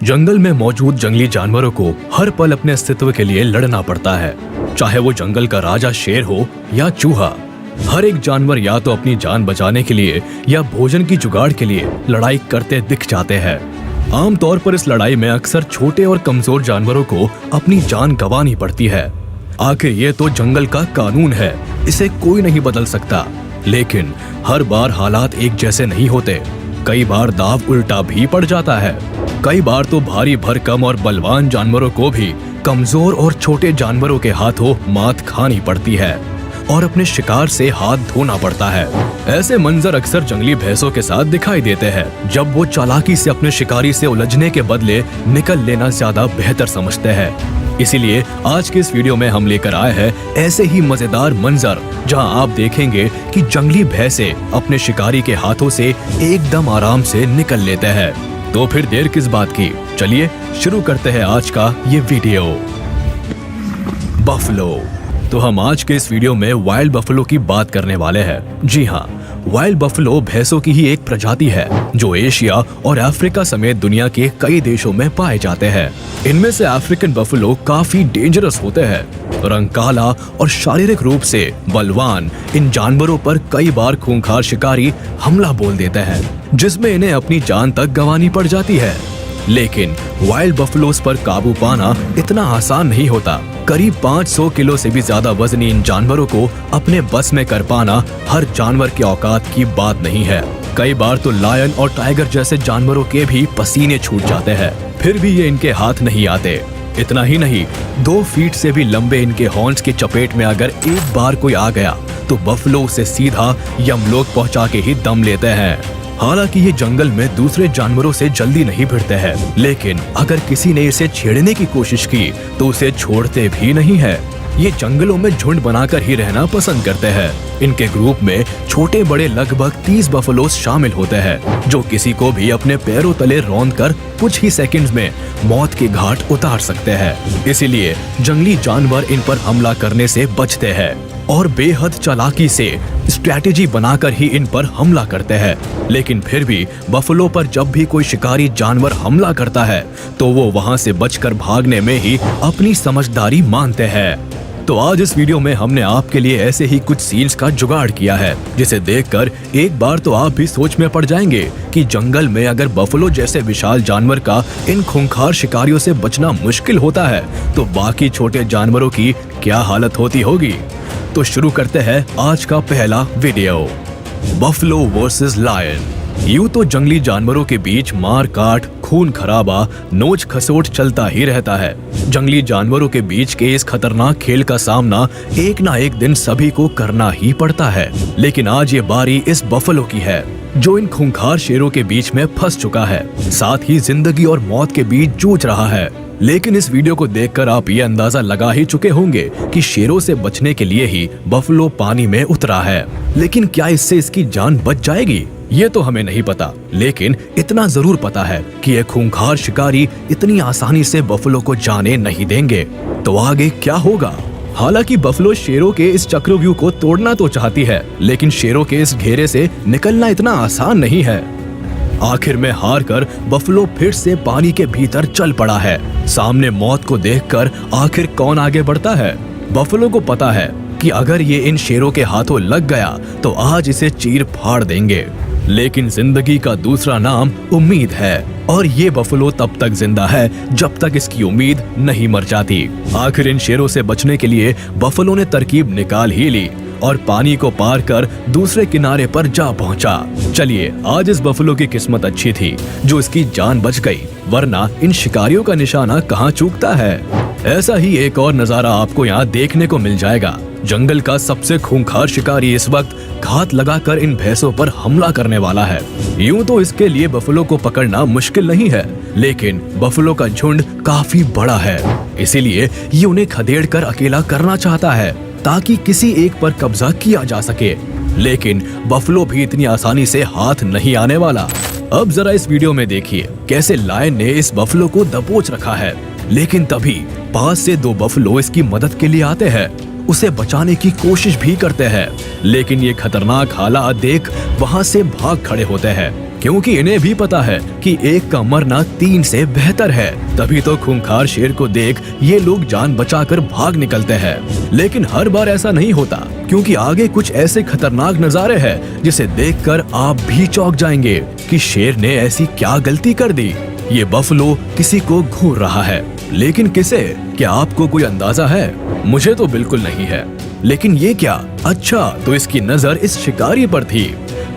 जंगल में मौजूद जंगली जानवरों को हर पल अपने अस्तित्व के लिए लड़ना पड़ता है, चाहे वो जंगल का राजा शेर हो या चूहा। हर एक जानवर या तो अपनी जान बचाने के लिए या भोजन की जुगाड़ के लिए लड़ाई करते दिख जाते हैं। आमतौर पर इस लड़ाई में अक्सर छोटे और कमजोर जानवरों को अपनी जान गंवानी पड़ती है। आखिर ये तो जंगल का कानून है, इसे कोई नहीं बदल सकता। लेकिन हर बार हालात एक जैसे नहीं होते। कई बार दाव उल्टा भी पड़ जाता है। कई बार तो भारी भरकम और बलवान जानवरों को भी कमजोर और छोटे जानवरों के हाथों मात खानी पड़ती है और अपने शिकार से हाथ धोना पड़ता है। ऐसे मंजर अक्सर जंगली भैंसों के साथ दिखाई देते हैं, जब वो चालाकी से अपने शिकारी से उलझने के बदले निकल लेना ज्यादा बेहतर समझते हैं। इसीलिए आज के इस वीडियो में हम लेकर आए हैं ऐसे ही मजेदार मंजर, जहां आप देखेंगे कि जंगली भैंसे अपने शिकारी के हाथों से एकदम आराम से निकल लेते हैं। तो फिर देर किस बात की, चलिए शुरू करते हैं आज का ये वीडियो। बफलो। तो हम आज के इस वीडियो में वाइल्ड बफलो की बात करने वाले हैं। जी हाँ, वाइल्ड बफलो भैंसों की ही एक प्रजाति है जो एशिया और अफ्रीका समेत दुनिया के कई देशों में पाए जाते हैं। इनमें से अफ्रीकन बफलो काफी डेंजरस होते हैं। रंग काला और शारीरिक रूप से बलवान इन जानवरों पर कई बार खूंखार शिकारी हमला बोल देते हैं, जिसमें इन्हें अपनी जान तक गंवानी पड़ जाती है। लेकिन वाइल्ड बफलोस पर काबू पाना इतना आसान नहीं होता। करीब 500 किलो से भी ज्यादा वजनी इन जानवरों को अपने बस में कर पाना हर जानवर के औकात की बात नहीं है। कई बार तो लायन और टाइगर जैसे जानवरों के भी पसीने छूट जाते हैं, फिर भी ये इनके हाथ नहीं आते। इतना ही नहीं, 2 फीट से भी लंबे इनके हॉर्न्स की चपेट में अगर एक बार कोई आ गया तो बफलो उसे सीधा यमलोक पहुंचा के ही दम लेते हैं। हालांकि ये जंगल में दूसरे जानवरों से जल्दी नहीं भिड़ते हैं, लेकिन अगर किसी ने इसे छेड़ने की कोशिश की तो उसे छोड़ते भी नहीं है। ये जंगलों में झुंड बनाकर ही रहना पसंद करते हैं। इनके ग्रुप में छोटे बड़े लगभग 30 बफलोस शामिल होते हैं, जो किसी को भी अपने पैरों तले रौंदकर कुछ ही सेकंड्स में मौत के घाट उतार सकते हैं। इसीलिए जंगली जानवर इन पर हमला करने से बचते हैं और बेहद चालाकी से स्ट्रैटेजी बनाकर ही इन पर हमला करते हैं। लेकिन फिर भी बफलो पर जब भी कोई शिकारी जानवर हमला करता है तो वो वहां से बचकर भागने में ही अपनी समझदारी मानते हैं। तो आज इस वीडियो में हमने आपके लिए ऐसे ही कुछ सीन्स का जुगाड़ किया है, जिसे देखकर एक बार तो आप भी सोच में पड़ जाएंगे कि जंगल में अगर बफलो जैसे विशाल जानवर का इन खूंखार शिकारियों से बचना मुश्किल होता है तो बाकी छोटे जानवरों की क्या हालत होती होगी। तो शुरू करते हैं आज का पहला वीडियो, बफलो वर्सेस लायन। यूं तो जंगली जानवरों के बीच मार काट, खून खराबा, नोच खसोट चलता ही रहता है। जंगली जानवरों के बीच के इस खतरनाक खेल का सामना एक ना एक दिन सभी को करना ही पड़ता है। लेकिन आज ये बारी इस बफलो की है, जो इन खूंखार शेरों के बीच में फंस चुका है, साथ ही जिंदगी और मौत के बीच जूझ रहा है। लेकिन इस वीडियो को देखकर आप ये अंदाजा लगा ही चुके होंगे कि शेरों से बचने के लिए ही बफलो पानी में उतरा है। लेकिन क्या इससे इसकी जान बच जाएगी, ये तो हमें नहीं पता। लेकिन इतना जरूर पता है कि ये खूंखार शिकारी इतनी आसानी से बफलो को जाने नहीं देंगे। तो आगे क्या होगा? हालांकि बफलो शेरों के इस चक्रव्यूह को तोड़ना तो चाहती है, लेकिन शेरों के इस घेरे से निकलना इतना आसान नहीं है। आखिर में हार कर बफलो फिर से पानी के भीतर चल पड़ा है। सामने मौत को देखकर आखिर कौन आगे बढ़ता है? बफलो को पता है कि अगर ये इन शेरों के हाथों लग गया तो आज इसे चीर फाड़ देंगे। लेकिन जिंदगी का दूसरा नाम उम्मीद है, और ये बफलो तब तक जिंदा है जब तक इसकी उम्मीद नहीं मर जाती। आखिर इन शेरों से बचने के लिए बफलो ने तरकीब निकाल ही ली और पानी को पार कर दूसरे किनारे पर जा पहुंचा। चलिए, आज इस बफलो की किस्मत अच्छी थी जो इसकी जान बच गई, वरना इन शिकारियों का निशाना कहाँ चूकता है। ऐसा ही एक और नजारा आपको यहाँ देखने को मिल जाएगा। जंगल का सबसे खूंखार शिकारी इस वक्त घात लगाकर इन भैंसों पर हमला करने वाला है। यूं तो इसके लिए बफलो को पकड़ना मुश्किल नहीं है, लेकिन बफलो का झुंड काफी बड़ा है, इसीलिए ये उन्हें खदेड़ कर अकेला करना चाहता है ताकि किसी एक पर कब्जा किया जा सके। लेकिन बफलो भी इतनी आसानी से हाथ नहीं आने वाला। अब जरा इस वीडियो में देखिए कैसे लायन ने इस बफलो को दबोच रखा है। लेकिन तभी पास से 2 बफलो इसकी मदद के लिए आते हैं, उसे बचाने की कोशिश भी करते हैं। लेकिन ये खतरनाक हालात देख वहां से भाग खड़े होते हैं, क्योंकि इन्हें भी पता है कि एक का मरना 3 से बेहतर है। तभी तो खूंखार शेर को देख ये लोग जान बचाकर भाग निकलते हैं। लेकिन हर बार ऐसा नहीं होता, क्योंकि आगे कुछ ऐसे खतरनाक नजारे हैं जिसे देखकर आप भी चौंक जाएंगे कि शेर ने ऐसी क्या गलती कर दी। ये बफलो किसी को घूर रहा है, लेकिन किसे? क्या आपको कोई अंदाजा है? मुझे तो बिल्कुल नहीं है। लेकिन ये क्या? अच्छा, तो इसकी नजर इस शिकारी पर थी।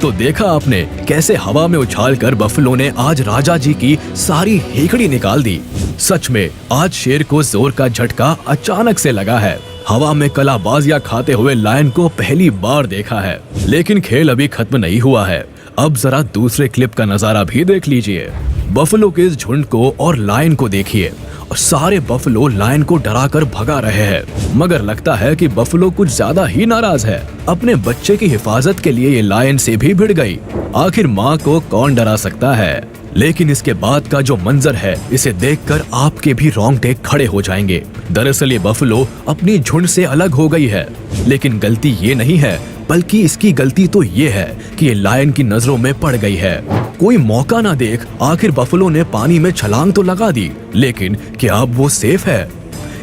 तो देखा आपने कैसे हवा में उछालकर बफलो ने आज राजा जी की सारी हेकड़ी निकाल दी। सच में आज शेर को जोर का झटका अचानक से लगा है। हवा में कलाबाजियां खाते हुए लायन को पहली बार देखा है। लेकिन खेल अभी खत्म नहीं हुआ है। अब जरा दूसरे क्लिप का नजारा भी देख लीजिए। बफलो के इस झुंड को और लायन को देखिए। और सारे बफलो लायन को डराकर भगा रहे हैं, मगर लगता है कि बफलो कुछ ज्यादा ही नाराज है। अपने बच्चे की हिफाजत के लिए ये लायन से भी भिड़ गई। आखिर माँ को कौन डरा सकता है? लेकिन इसके बाद का जो मंजर है, इसे देखकर आपके भी रोंगटे खड़े हो जाएंगे। दरअसल ये बफलो अपनी झुंड से अलग हो गई है, लेकिन गलती ये नहीं है, बल्कि इसकी गलती तो ये है कि ये लायन की नजरों में पड़ गई है। कोई मौका ना देख आखिर बफलो ने पानी में छलांग तो लगा दी, लेकिन क्या अब वो सेफ है?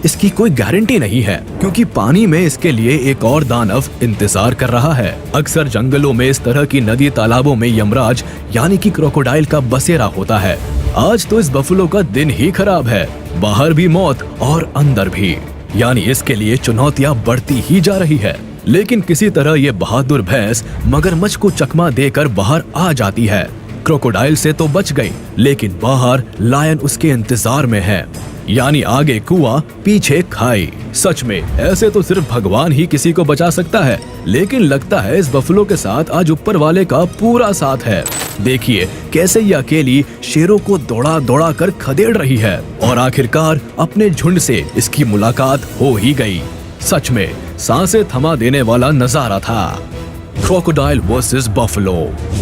इसकी कोई गारंटी नहीं है, क्योंकि पानी में इसके लिए एक और दानव इंतजार कर रहा है। अक्सर जंगलों में इस तरह की नदी तालाबों में यमराज यानी कि क्रोकोडाइल का बसेरा होता है। आज तो इस बफलो का दिन ही खराब है। बाहर भी मौत और अंदर भी, यानी इसके लिए चुनौतियां बढ़ती ही जा रही है। लेकिन किसी तरह ये बहादुर भैंस मगरमच्छ को चकमा देकर बाहर आ जाती है। क्रोकोडाइल से तो बच गई, लेकिन बाहर लायन उसके इंतजार में है। यानी आगे कुआं पीछे खाई। सच में ऐसे तो सिर्फ भगवान ही किसी को बचा सकता है, लेकिन लगता है इस बफलो के साथ आज ऊपर वाले का पूरा साथ है। देखिए कैसे ये अकेली शेरों को दौड़ा दौड़ा कर खदेड़ रही है, और आखिरकार अपने झुंड से इसकी मुलाकात हो ही गई। सच में सांसें थमा देने वाला नजारा था। Crocodile versus buffalo.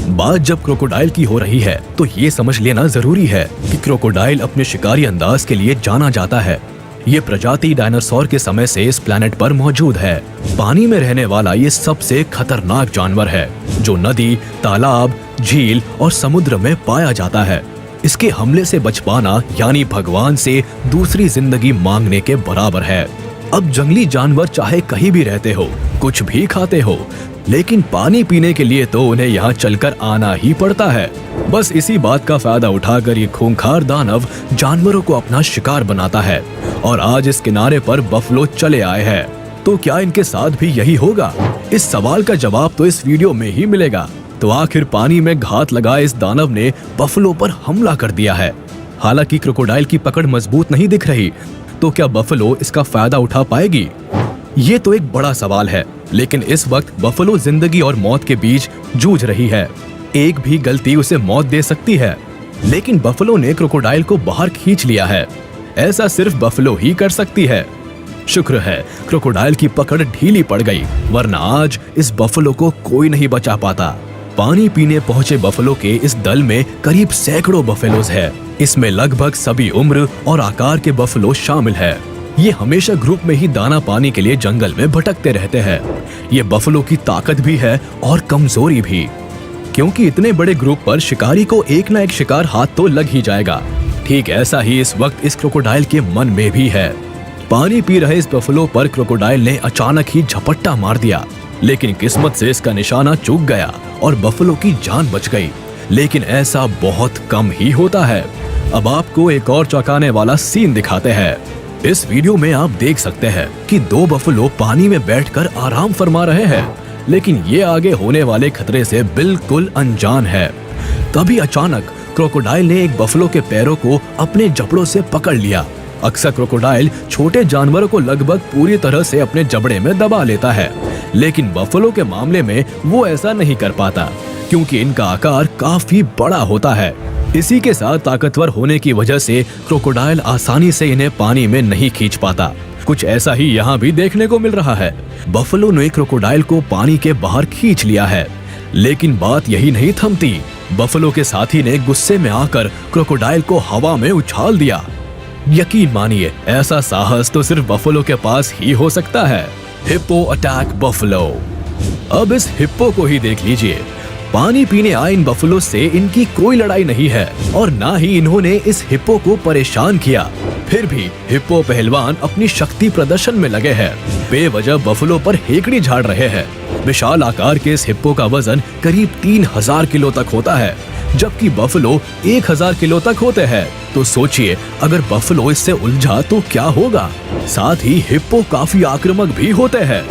बात जब क्रोकोडाइल की हो रही है, तो ये समझ लेना जरूरी है कि क्रोकोडाइल अपने शिकारी अंदाज के लिए जाना जाता है। ये प्रजाति डायनासोर के समय से इस प्लेनेट पर मौजूद है। पानी में रहने वाला ये सबसे खतरनाक जानवर है, जो नदी, तालाब, झील और समुद्र में पाया जाता है। इसके हमले से बच पाना यानी भगवान से दूसरी जिंदगी मांगने के बराबर है। अब जंगली जानवर चाहे कहीं भी रहते हो, कुछ भी खाते हो, लेकिन पानी पीने के लिए तो उन्हें यहाँ चलकर आना ही पड़ता है। बस इसी बात का फायदा उठाकर ये खूंखार दानव जानवरों को अपना शिकार बनाता है, और आज इस किनारे पर बफलो चले आए हैं। तो क्या इनके साथ भी यही होगा? इस सवाल का जवाब तो इस वीडियो में ही मिलेगा। तो आखिर पानी में घात लगाए इस दानव ने बफलो पर हमला कर दिया है। हालांकि क्रोकोडाइल की पकड़ मजबूत नहीं दिख रही, तो क्या बफलो इसका फायदा उठा पाएगी? ये तो एक बड़ा सवाल है। लेकिन इस वक्त बफलो जिंदगी और मौत के बीच जूझ रही है। एक भी गलती उसे मौत दे सकती है। लेकिन बफलो ने क्रोकोडाइल को बाहर खींच लिया है। ऐसा सिर्फ बफलो ही कर सकती है। शुक्र है क्रोकोडाइल की पकड़ ढीली पड़ गई, वरना आज इस बफलो को कोई नहीं बचा पाता। पानी पीने पहुंचे बफलो के इस दल में करीब सैकड़ों बफेलोज है। इसमें लगभग सभी उम्र और आकार के बफलो शामिल है। ये हमेशा ग्रुप में ही दाना पाने के लिए जंगल में भटकते रहते हैं। ये बफलो की ताकत भी है और कमजोरी भी, क्योंकि इतने बड़े ग्रुप पर शिकारी को एक ना एक शिकार हाथ तो लग ही जाएगा। ठीक ऐसा ही इस वक्त इस क्रोकोडाइल के मन में भी है। पानी पी रहे इस बफलो पर क्रोकोडाइल ने अचानक ही झपट्टा मार दिया, लेकिन किस्मत से इसका निशाना चूक गया और बफलो की जान बच गई। लेकिन ऐसा बहुत कम ही होता है। अब आपको एक और चौंकाने वाला सीन दिखाते हैं। इस वीडियो में आप देख सकते हैं कि 2 बफलो पानी में बैठकर आराम फरमा रहे हैं, लेकिन ये आगे होने वाले खतरे से बिल्कुल अनजान है। तभी अचानक क्रोकोडाइल ने एक बफलो के पैरों को अपने जबड़ों से पकड़ लिया। अक्सर क्रोकोडाइल छोटे जानवरों को लगभग पूरी तरह से अपने जबड़े में दबा लेता है, लेकिन बफलो के मामले में वो ऐसा नहीं कर पाता, क्योंकि इनका आकार काफी बड़ा होता है। इसी के साथ ताकतवर होने की वजह से क्रोकोडाइल आसानी से इन्हें पानी में नहीं खींच पाता। कुछ ऐसा ही यहाँ भी देखने को मिल रहा है। बफलो ने क्रोकोडाइल को पानी के बाहर खींच लिया है, लेकिन बात यही नहीं थमती। बफलो के साथी ने गुस्से में आकर क्रोकोडाइल को हवा में उछाल दिया। यकीन मानिए, ऐसा साहस तो सिर्फ बफलो के पास ही हो सकता है। Hippo attack buffalo. अब इस हिप्पो को ही देख लीजिए। पानी पीने आए इन बफलो से इनकी कोई लड़ाई नहीं है और ना ही इन्होंने इस हिप्पो को परेशान किया। फिर भी हिप्पो पहलवान अपनी शक्ति प्रदर्शन में लगे हैं, बेवजह बफलो पर हेकड़ी झाड़ रहे हैं। विशाल आकार के इस हिप्पो का वजन करीब 3000 किलो तक होता है, जबकि बफलो 1000 किलो तक होते हैं। तो सोचिए अगर बफलो इससे उलझा तो क्या होगा। साथ ही हिप्पो काफी आक्रामक भी होते हैं।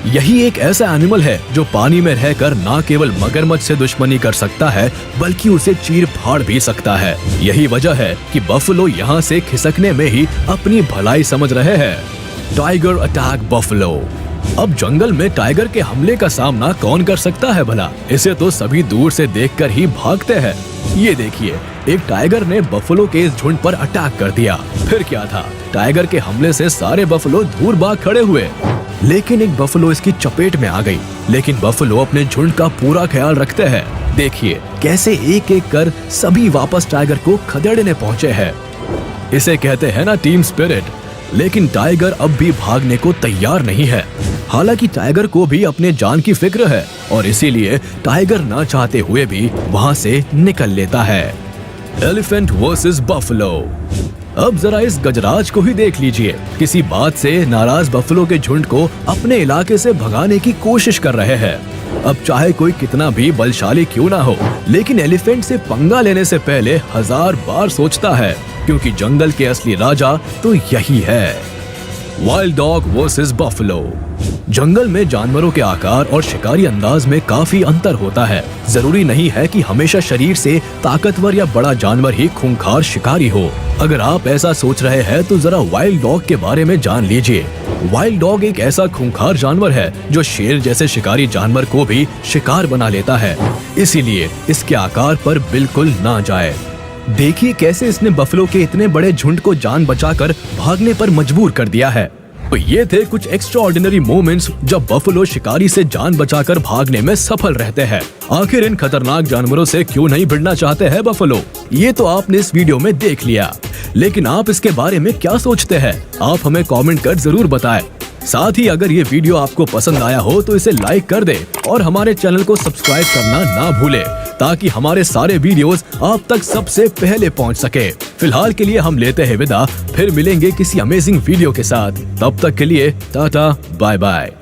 यही एक ऐसा एनिमल है जो पानी में रहकर न केवल मगरमच्छ से दुश्मनी कर सकता है बल्कि उसे चीर फाड़ भी सकता है। यही वजह है कि बफलो यहाँ से खिसकने में ही अपनी भलाई समझ रहे हैं। Tiger attack buffalo. अब जंगल में टाइगर के हमले का सामना कौन कर सकता है भला? इसे तो सभी दूर से देखकर ही भागते हैं। ये देखिए, एक टाइगर ने बफलो के इस झुंड पर अटैक कर दिया। फिर क्या था, टाइगर के हमले से सारे बफलो दूर भाग खड़े हुए, लेकिन एक बफलो इसकी चपेट में आ गई। लेकिन बफलो अपने झुंड का पूरा ख्याल रखते हैं। देखिए कैसे एक एक कर सभी वापस टाइगर को खदेड़ने पहुँचे हैं। इसे कहते हैं ना टीम स्पिरिट। लेकिन टाइगर अब भी भागने को तैयार नहीं है। हालांकि टाइगर को भी अपने जान की फिक्र है और इसीलिए टाइगर ना चाहते हुए भी वहां से निकल लेता है। Elephant versus buffalo. अब जरा इस गजराज को ही देख लीजिए। किसी बात से नाराज बफलो के झुंड को अपने इलाके से भगाने की कोशिश कर रहे हैं। अब चाहे कोई कितना भी बलशाली क्यों ना हो, लेकिन एलिफेंट से पंगा लेने से पहले 1000 बार सोचता है, क्योंकि जंगल के असली राजा तो यही है। Wild dog versus buffalo. जंगल में जानवरों के आकार और शिकारी अंदाज में काफी अंतर होता है। जरूरी नहीं है कि हमेशा शरीर से ताकतवर या बड़ा जानवर ही खूंखार शिकारी हो। अगर आप ऐसा सोच रहे हैं तो जरा वाइल्ड डॉग के बारे में जान लीजिए। वाइल्ड डॉग एक ऐसा खूंखार जानवर है जो शेर जैसे शिकारी जानवर को भी शिकार बना लेता है, इसीलिए इसके आकार पर बिल्कुल ना जाए। देखिए कैसे इसने बफलो के इतने बड़े झुंड को जान बचाकर भागने पर मजबूर कर दिया है। तो ये थे कुछ एक्स्ट्राऑर्डिनरी मोमेंट्स जब बफलो शिकारी से जान बचाकर भागने में सफल रहते हैं। आखिर इन खतरनाक जानवरों से क्यों नहीं भिड़ना चाहते हैं बफलो? ये तो आपने इस वीडियो में देख लिया, लेकिन आप इसके बारे में क्या सोचते हैं? आप हमें कमेंट कर जरूर बताएं। साथ ही अगर ये वीडियो आपको पसंद आया हो तो इसे लाइक कर दे और हमारे चैनल को सब्सक्राइब करना ना भूले, ताकि हमारे सारे वीडियोस आप तक सबसे पहले पहुंच सके। फिलहाल के लिए हम लेते हैं विदा, फिर मिलेंगे किसी अमेजिंग वीडियो के साथ। तब तक के लिए टाटा बाय बाय।